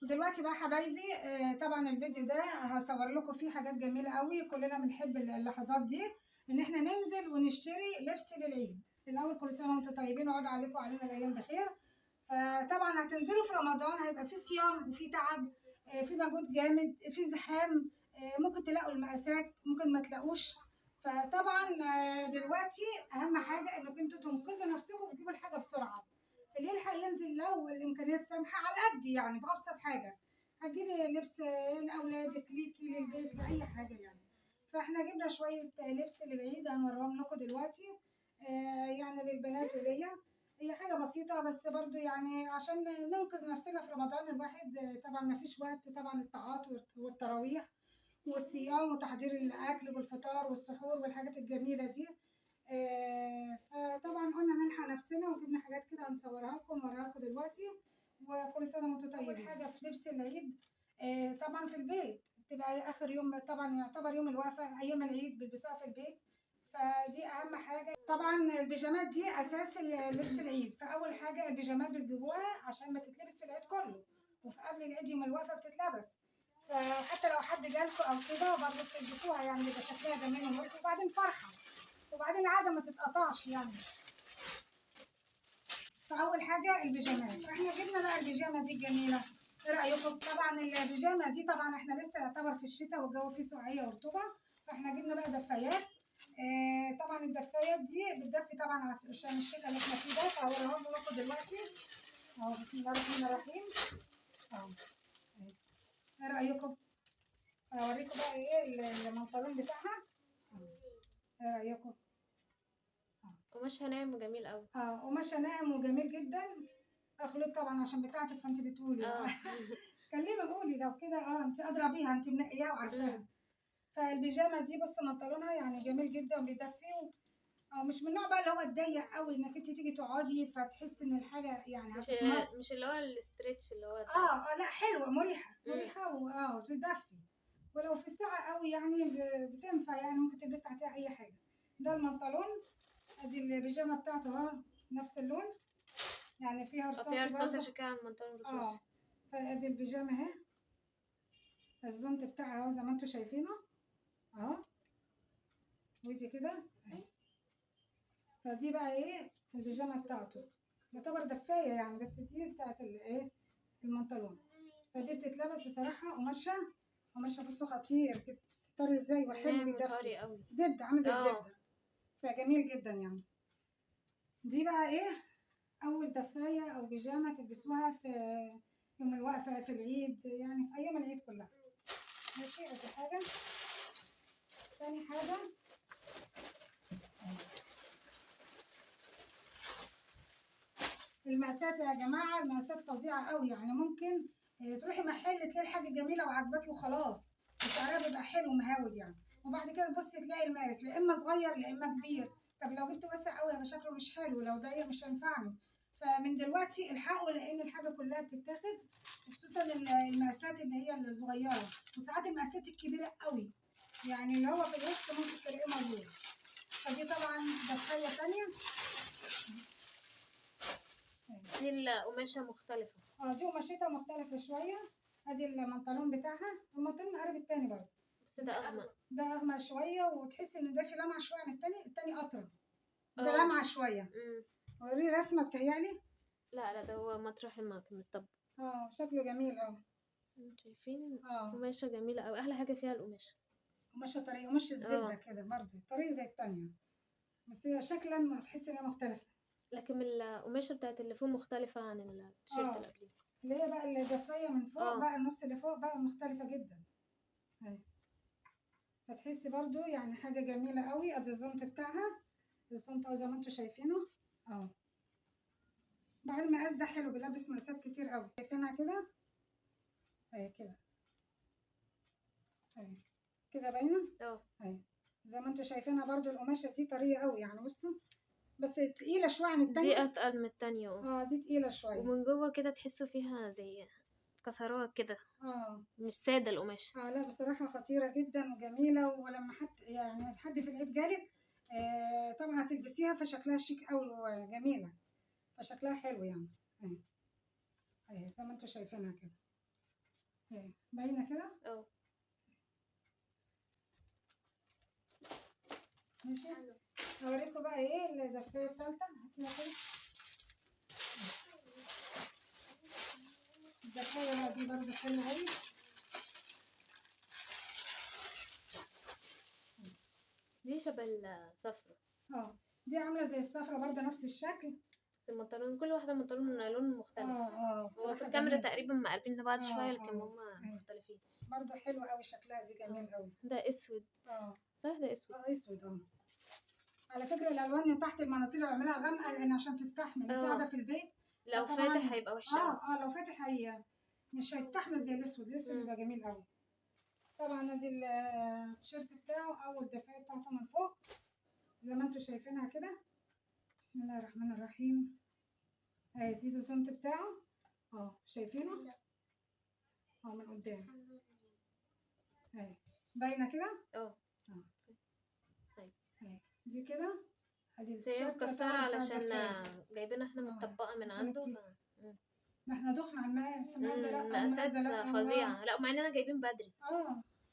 دلوقتي بقى حبايبي، طبعا الفيديو ده هصور لكم فيه حاجات جميله قوي. كلنا بنحب اللحظات دي، ان احنا ننزل ونشتري لبس للعيد. الاول كل سنه وانتم طيبين وعود عليكم وعلينا الايام بخير. فطبعا هتنزلوا في رمضان، هيبقى في صيام وفي تعب، في مجهود جامد، في زحام، ممكن تلاقوا المقاسات ممكن ما تلاقوش. فطبعا دلوقتي اهم حاجه انكم انتوا تنقذوا نفسكم وتجيبوا الحاجه بسرعه. اللي يلحق ينزل لو الامكانيات سامحه على قد يعني بابسط حاجه. هتجيبي لبس لاولادك، ليكي، للبيت، لاي حاجه يعني. فاحنا جبنا شويه لبس للعيد هنوريهم لكم دلوقتي. يعني للبنات وليا. هي حاجه بسيطه بس برضو يعني عشان ننقذ نفسنا في رمضان. الواحد طبعا ما فيش وقت، طبعا الطاعات والتراويح والصيام وتحضير الاكل والفطار والسحور والحاجات الجميله دي. فطبعا قلنا نلحق نفسنا وجبنا حاجات كده هنصورها لكم ونوريها لكم دلوقتي. وكل سنه وانتم طيبين. اول حاجه في لبس العيد، طبعا في البيت بتبقى اخر يوم، طبعا يعتبر يوم الوقفه، ايام العيد بيلبسوها في البيت. فدي اهم حاجه. طبعا البيجامات دي اساس لبس العيد. فاول حاجه البيجامات بتجيبوها عشان ما تتلبس في العيد كله، وفي قبل العيد يوم الوقفه بتتلبس. فحتى لو حد جالكوا او كده برضه بتلبسوها، يعني بيبقى شكلها جميل ومريح، وبعدين فرحه، وبعدين العاده ما تتقطعش يعني. فاول حاجه البيجامات. فاحنا جبنا بقى البيجامه دي الجميله. ايه رايكم؟ طبعا البيجامه دي طبعا احنا لسه يعتبر في الشتاء والجو فيه سقعيه ورطوبه. فاحنا جبنا بقى دفايات. طبعا الدفايات دي بتدفي طبعا عشان الشتاء اللي احنا فيه ده. فهوريهم لكم دلوقتي اهو. بسم الله الرحمن الرحيم اهو. ايه رايكم؟ هوريكم بقى ايه البنطلون بتاعها. ايه رايكم؟ قماشها ناعم وجميل قوي. قماشها ناعم وجميل جدا. اخلط طبعا عشان بتاعتك، فانت بتقولي بقى. كلمي قولي لو كده. انت ادرى بيها، انت منقياها وعارفاها. فالبيجامه دي بص منطلونها يعني جميل جدا وبيدفي. مش من النوع بقى اللي هو الضيق قوي انك انت تيجي تقعدي فتحسي ان الحاجه يعني هتتمط. مش اللي هو الاسترتش اللي هو ده. لا حلوه مريحه مريحه وتدفي. ولو في الساعه قوي يعني بتنفع، يعني ممكن تلبسي تحتها اي حاجه. ده المنطلون. ادي البيجامه بتاعته اهو، نفس اللون، يعني فيها رصاصي فيها رصاص برضه. عشان كده البنطلون رصاصي. فادي البيجامه اهي. الزونت بتاعها اهو زي ما انتم شايفينه اهو. ودي كده اهي. فدي بقى ايه البيجامه بتاعته. يعتبر دفايه يعني، بس دي بتاعت الايه المنطلون. فدي بتتلبس بصراحه. قماشها بصوا خطير كده، بس طري ازاي وحلو ناعم ويدفي. وطري قوي. زبده، عامل زي الزبده. فجميل جدا يعني. دي بقى ايه اول دفايه او بيجامه تلبسوها في يوم الوقفه، في العيد، يعني في ايام العيد كلها. ماشي. ادي حاجه. تاني حاجه المقاسات يا جماعه. المقاسات فظيعه قوي، يعني ممكن تروحي محل تلاقي الحاجه جميله وعاجباكي وخلاص، وسعرها بيبقى حلو مهاود يعني. وبعد كده تبصي تلاقي المقاس لا اما صغير لا اما كبير. طب لو جبت واسع قوي هيبقى شكله مش حلو، لو ضيق مش هينفعني. فمن دلوقتي الحقوا، لان الحاجه كلها بتتاخد، خصوصا المقاسات اللي هي الصغيره. وساعات المقاسات الكبيره قوي، يعني اللي هو في الوسط ممكن تلاقيه موجود. فدي طبعا دفايه ثانيه. دي القماشة مختلفة. دي قماشتها مختلفة شوية. ادي المنطلون بتاعها، المنطلون قرب التاني برضه، بس ده أغمق. ده اغمق شوية، وتحسي ان ده في لمعة شوية عن التاني اطرى. ده لمعة شوية. وريه رسمة بتهيألي. لا ده هو مطرح المطب. شكله جميل شايفين. قماشة جميلة أوي، أحلى حاجة فيها القماشة. قماشة طرية، قماش الزبدة كده برضه طرية زي التانية، بس هي شكلا هتحسي انها مختلفة. لكن القماشة بتاعت اللي فوق مختلفة عن التيشيرت اللي قبليه. اللي هي بقى الدفاية من فوق بقى، النص اللي فوق بقى مختلفة جدا. فتحسي برضو يعني حاجة جميلة قوي. ادي الزنط بتاعها. الزنط زي ما انتوا شايفينه بقى. المقاس ده حلو، بيلبس مقاسات كتير قوي. شايفينها كده اهي كده اهي كده باينة اهي زي ما انتوا شايفينها. برضو القماشة دي طرية قوي يعني. بصوا بس تقيلة شوية عن التانية. دي أتقل من التانية. دي تقيلة شوية، ومن جوه كده تحسوا فيها زي كسرات كده. مش سادة القماشة. لا بصراحة خطيرة جدا وجميلة. ولما حد في العيد جالك طبعا هتلبسيها فشكلها شيك قوي وجميلة. فشكلها حلو يعني. اهي زي ما انتوا شايفينها كده. اهي باينه كده. ماشي. هوريكم بقى ايه الدفايه الثالثه. هاتيها كده. الدفايه بقى دي برضه حلوه قوي. دي شبه الصفرة. دي عامله زي الصفرة برضه نفس الشكل، بس البنطلون كل واحدة بنطلون لون مختلف. بصراحه هو في الكاميرا جميل. تقريبا مقربين لبعض شوية، لكن هما مختلفين. برضه حلوه قوي شكلها، دي جميل قوي. ده اسود. صح، ده اسود. اسود. على فكره الالوان اللي تحت المناطيل بعملها غامقه لان عشان تستحمل. انت قاعده في البيت لو فاتح هيبقى وحش قوي. لو فاتح مش هيستحمل زي الاسود. الاسود بيبقى جميل قوي. طبعا ادي التيشيرت بتاعه او الدفايه بتاعته من فوق زي ما انتم شايفينها كده. بسم الله الرحمن الرحيم. اهي دي الزونت بتاعه. شايفينه من قدام. اهي باينه كده. دي كده. ادي التيشيرت مكسره علشان جايبينها احنا متطبقه من عنده. ده احنا دخنا على المقاس. مقاسات فظيعه. لا مع اننا جايبين بدري.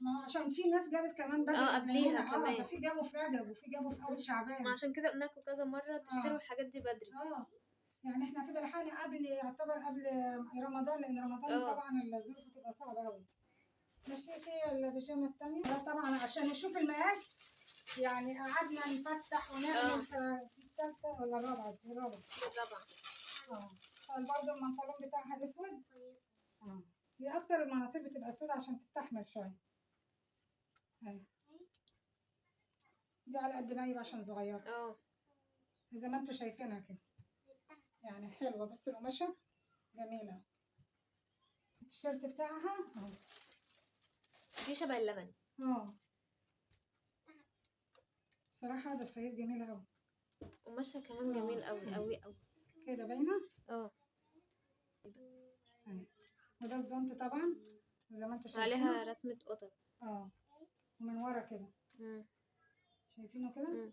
ما عشان في ناس جابت كمان بدري قبليها كمان. ده في جابوا في رجب وفي جابوا في اول شعبان. ما عشان كده قلنا لكم كذا مره تشتروا الحاجات دي بدري. يعني احنا كده لحقنا يعتبر قبل رمضان، لان رمضان طبعا الظروف بتبقى صعبه قوي. ماشي. في البيجامه الثانيه ده طبعا عشان نشوف المقاس يعني قعدنا نفتح ونعمل. في الثالثه ولا الرابعه؟ دي الرابعه. برضه المنطلون بتاعها اسود. هي اكتر المناطيل بتبقى سودة عشان تستحمل شويه. دي على قد ما يبقى عشان صغيره. زي ما انتم شايفينها كده يعني حلوه. بس القماشه جميله. التيشيرت بتاعها دي شبه اللبن. بصراحه دفايات جميله قوي. قماشها كمان جميل قوي قوي قوي كده باينه. وده الزنط طبعا زي ما انتم شايفين عليها رسمه قطط. ومن ورا كده. شايفينه كده.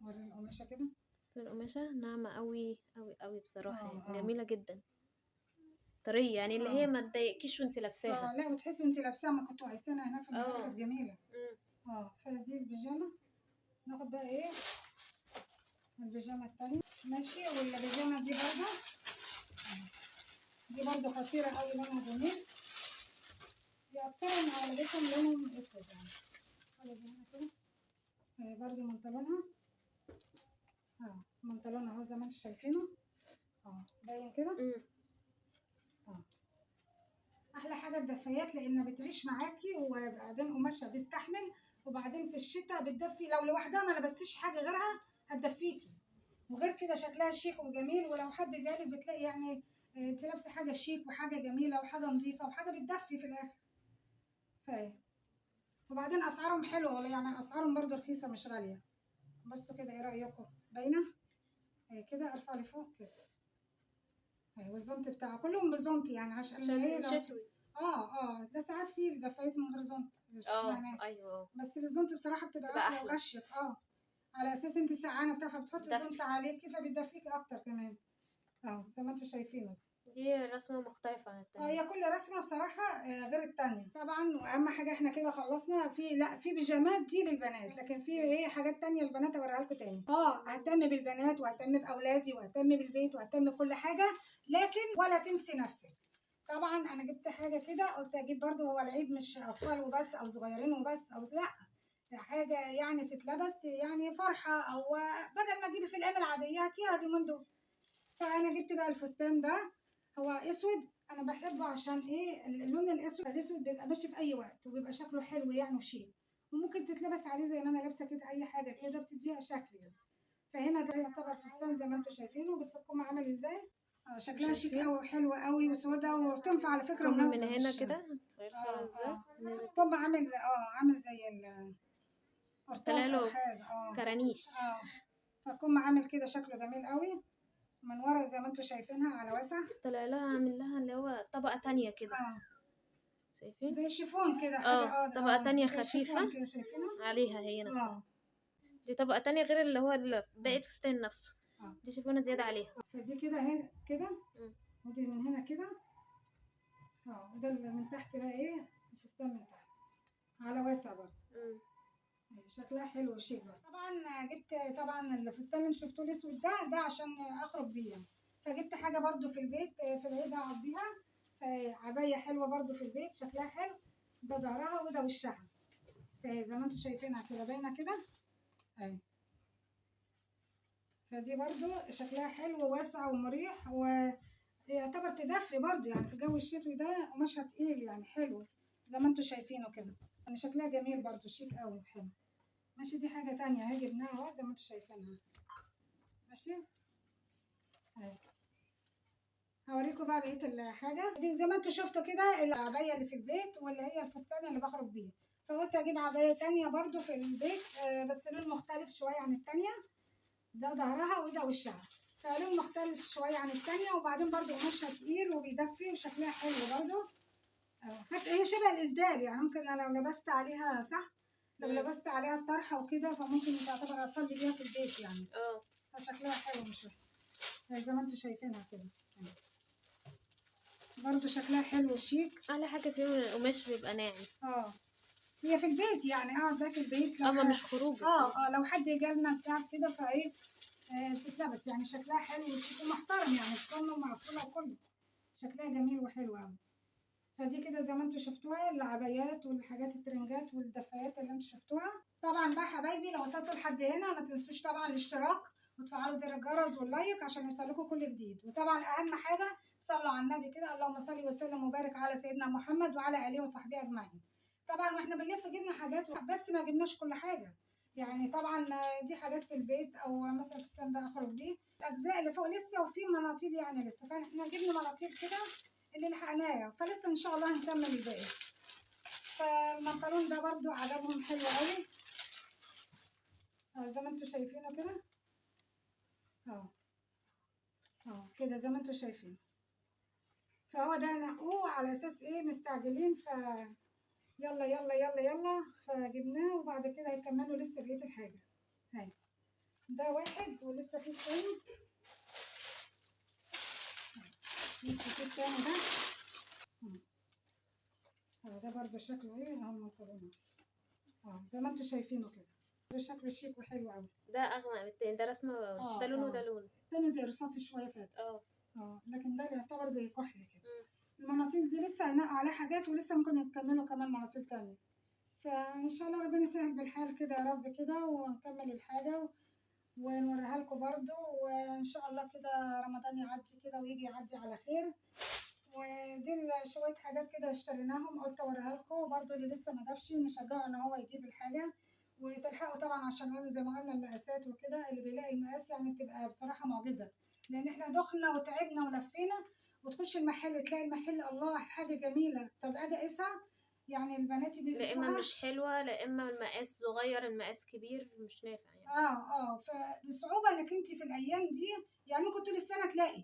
وري القماشه كده. القماشه ناعمه قوي قوي قوي بصراحه. جميله جدا، طريه يعني اللي هي ما تضايقكيش وانت لابساها. لا وتحسي وانت لابساها ما كنتوا عايزينها هناك في المحل. كانت جميله. فدي البيجامه. ناخد بقى ايه البيجامه الثانيه. ماشي. والبيجامه دي برضه خطيره قوي. لونها جميل. دي اكترهم عجبتهم لونهم اسود يعني. كده برضه منطلونها. منطلونها اهو زي ما انتم شايفينه. باين كده. احلى حاجه الدفايات لان بتعيش معاكي، وبعدين قماشها بيستحمل، وبعدين في الشتاء بتدفي. لو لوحدها ما لبستيش حاجه غيرها هتدفيكي، وغير كده شكلها شيك وجميل. ولو حد جالك بتلاقي يعني انت لابسه حاجه شيك وحاجه جميله وحاجه نظيفه وحاجه بتدفي في الاخر. وبعدين اسعارهم حلوه يعني اسعارهم برضو رخيصه مش غاليه. بصوا كده ايه رايكم؟ باينه كده. ارفع لفوق كده. والزونت بتاعها كلهم بالزونت يعني عشان هي شتوي. ده ساعات في دفايات من غير زونت. ايوه. بس بالزونت بصراحه بتبقى احلى واشيك. على اساس انت سقعانه بتاع بتحطي الزونت عليكي فبتدفيكي اكتر كمان. زي ما انتم شايفينه. دي رسمه مختلفه عن التانية. هي كل رسمه بصراحه غير التانية طبعا. واهم حاجه احنا كده خلصنا. في بيجامات دي للبنات، لكن في حاجات تانية للبنات اوريها لكم تاني. اهتم بالبنات واهتم باولادي واهتم بالبيت واهتم بكل حاجه، لكن ولا تنسي نفسك. طبعا انا جبت حاجه كده قلت اجيب برضو. هو العيد مش اطفال وبس او صغيرين وبس او لا، حاجه يعني تتلبس يعني فرحه. او بدل ما تجيبي في الايام العاديه هاتيها اليومين دول. فانا جبت بقى الفستان ده. هو اسود. انا بحبه عشان اللون الاسود بيبقى ماشي في اي وقت وبيبقى شكله حلو يعني وشيك، وممكن تتلبس عليه زي ما انا لابسه كده اي حاجه كده بتديها شكل يعني. فهنا ده يعتبر فستان زي ما انتم شايفينه. بس الكم عامل ازاي. شكلها شيك قوي وحلوه قوي وسودا، وتنفع على فكره مناسبه من هنا كده. الكم عامل زي القرطاس او حاجه. كرانيش. فالكم عامل كده شكله جميل قوي من ورا زي ما انتم شايفينها على واسع. طلع لها عامل لها اللي هو طبقه تانية كده. شايفين زي شيفون كده حاجه. طبقه تانية خفيفه كده شايفينها عليها هي نفسها. دي طبقه تانية غير اللي هو باقي الفستان نفسه. دي شيفونه زياده عليها. فدي كده اهي كده. ودي من هنا كده وده اللي من تحت بقى ايه الفستان من تحت على واسع برضه. شكلها حلو وشيك برضه. طبعا جبت طبعا الفستان اللي شفتوه الاسود ده عشان اخرج بيه يعني. فجبت حاجه برضه في البيت في العيد اقعد بيها. فعبايه حلوه برضه في البيت شكلها حلو. ده ظهرها وده وشها. فزي ما انتم شايفينها كده باينه كده اهي. فدي برضو شكلها حلو وواسع ومريح ويعتبر تدفي برضو يعني في الجو الشتوي ده قماشها تقيل يعني حلو زي ما انتم شايفينه كده. يعني شكلها جميل برضو شيك قوي وحلو. ماشي دي حاجة تانية اهي جبناها اهو زي ما انتم شايفينها. ماشي اهي. هوريكم بقى بقية الحاجة دي زي ما انتم شفتوا كده العباية اللي في البيت واللي هي الفستان اللي بخرج بيه. فقلت اجيب عباية تانية برضو في البيت بس لون مختلف شوية عن التانية. ده ظهرها وده وشها. فلون مختلف شوية عن التانية وبعدين برضو قماشها تقيل وبيدفي وشكلها حلو برضو. حتى هي شبه الإسدال يعني ممكن أنا لو لبست عليها صح لو لبست عليها الطرحة وكده فممكن تعتبر أصلي بيها في البيت يعني. بس شكلها حلو مش وحش زي ما انتوا شايفينها كده. برضو شكلها حلو وشيك. اعلى حاجه فيهم القماش بيبقى ناعم. هي في البيت يعني اقعد بقى في البيت اما مش خروج. لو حد جالنا بتاع كده فايه بتتلبس يعني شكلها حلو وشيك ومحترم يعني كله مقفوله وكله. شكلها جميل وحلو قوي. فدي كده زي ما انتوا شفتوها العبايات والحاجات الترنجات والدفايات اللي انتوا شفتوها. طبعا بقى حبايبي لو وصلتوا لحد هنا ما تنسوش طبعا الاشتراك وتفعلوا زر الجرس واللايك عشان يوصلكوا كل جديد. وطبعا اهم حاجه صلوا على النبي كده اللهم صل وسلم وبارك على سيدنا محمد وعلى اله وصحبه اجمعين. طبعا واحنا بنلف جبنا حاجات بس ما جبناش كل حاجه يعني. طبعا دي حاجات في البيت او مثلا في الفستان ده اخرج بيه. الاجزاء اللي فوق لسه وفي مناطيل يعني لسه فاحنا جبنا مناطيل كده اللي لحقناه فلسه ان شاء الله هنكمل الباقي. فالبنطلون ده برضو عجبهم حلو قوي زي ما انتوا شايفينه كده كده زي ما انتوا شايفين. فهو ده نقوه على اساس ايه مستعجلين يلا يلا يلا يلا فجبناه وبعد كده هيكملوا لسه بقيه الحاجه. هاي ده واحد ولسه في التاني. لسه في التاني ده برضو شكله ايه اهو المنطلون زي ما انتوا شايفينه كده. ده شكله شيك وحلو قوي. ده اغمق من التاني ده رسمه ده لون وده لون. التاني زي رصاصي شويه فاتح. لكن ده يعتبر زي كحل كده. المناطيل دي لسه هينقوا عليها حاجات ولسه ممكن يكملوا كمان مناطيل تانية. فان شاء الله ربنا يسهل بالحال كده يا رب كده ونكمل الحاجه ونوريها لكم برضو. وان شاء الله كده رمضان يعدي كده ويجي يعدي على خير. ودي شويه حاجات كده اشتريناهم قلت اوريها لكم برضو اللي لسه ما جابش نشجعه ان هو يجيب الحاجه وتلحقوا طبعا عشان قلنا زي ما قلنا المقاسات وكده. اللي بيلاقي المقاس يعني بتبقى بصراحه معجزه لان احنا دخنا وتعبنا ولفينا وتخش المحل تلاقي المحل الله حاجه جميله. طب اجي اقيسها يعني البنات يجي لا اما مش حلوه لا اما المقاس صغير المقاس كبير مش نافع يعني. فبصعوبه انك انت في الايام دي يعني ممكن طول السنه تلاقي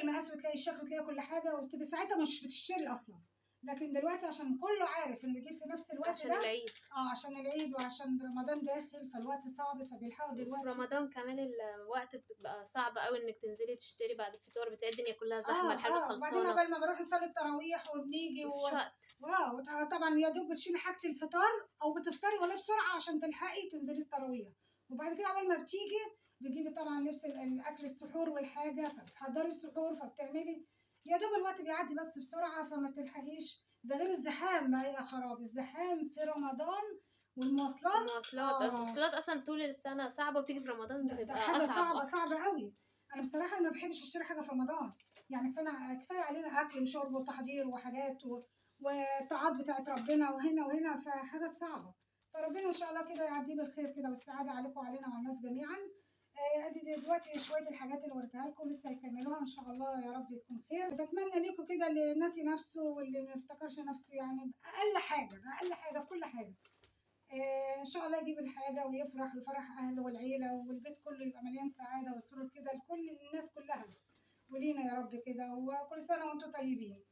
المقاس وتلاقي الشكل وتلاقي كل حاجه وتبقى ساعتها مش بتشتري اصلا. لكن دلوقتي عشان كله عارف انه بيجيب في نفس الوقت عشان ده العيد. عشان العيد وعشان رمضان داخل فالوقت صعب فبيلحقوا دلوقتي. في رمضان كمان الوقت بتبقى صعب قوي انك تنزلي تشتري بعد الفطار بتلاقي الدنيا كلها زحمه الحاجه خلصانه. وبعدين قبل ما بروح نصلي التراويح وبنيجي مفيش وقت. طبعا يا دوب بتشيلي حاجه الفطار او بتفطري ولا بسرعه عشان تلحقي تنزلي التراويح. وبعد كده قبل ما بتيجي بتجيبي طبعا لبس الاكل السحور والحاجه فبتحضري السحور فبتعملي يا دوب الوقت بيعدي بس بسرعه فما بتلحقيش. ده غير الزحام بقى يا خراب الزحام في رمضان والمواصلات. المواصلات اصلا طول السنه صعبه وتيجي في رمضان ده بتبقى حاجه اصعب صعبه قوي. انا بصراحه ما بحبش اشتري حاجه في رمضان يعني كفايه علينا اكل وشرب وتحضير وحاجات والطاعات بتاعت ربنا وهنا وهنا فحاجات صعبه. فربنا ان شاء الله كده يعديه بالخير كده والسعاده عليكم وعلينا وعلى الناس جميعا. ادي دلوقتي شويه الحاجات اللي وريتها لكم لسه هيكملوها ان شاء الله يا رب يكون خير. بتمنى ليكم كده اللي ناسي نفسه واللي ما افتكرش نفسه يعني اقل حاجه في كل حاجه. ان شاء الله يجيب الحاجه ويفرح ويفرح اهله والعيله والبيت كله يبقى مليان سعاده والسرور كده لكل الناس كلها ولينا يا رب كده. وكل سنه وانتم طيبين.